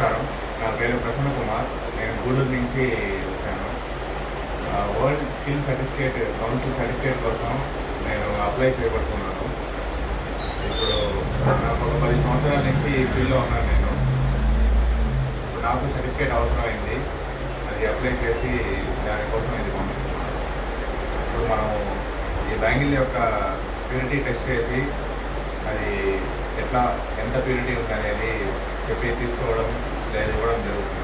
నమస్కారం. నా పేరు ప్రసన్న కుమార్. నేను గూడూరు నుంచి వచ్చాను. World skill certificate council certificate కోసం నేను అప్లై చేయబడుతున్నాను. ఇప్పుడు నాకు ఒక 10 సంవత్సరాల నుంచి ఈ ఫీల్డ్లో ఉన్నాను నేను. ఇప్పుడు నాకు సర్టిఫికేట్ అవసరమైంది. అది అప్లై చేసి దానికోసం ఇది పంపిస్తున్నాను. ఇప్పుడు మనం ఈ బ్యాంగిల్ యొక్క ప్యూరిటీ టెస్ట్ చేసి అది ఎంత ప్యూరిటీ ఉంది అనేది చెప్పి తీసుకోవడం లేదా ఇవ్వడం జరుగుతుంది.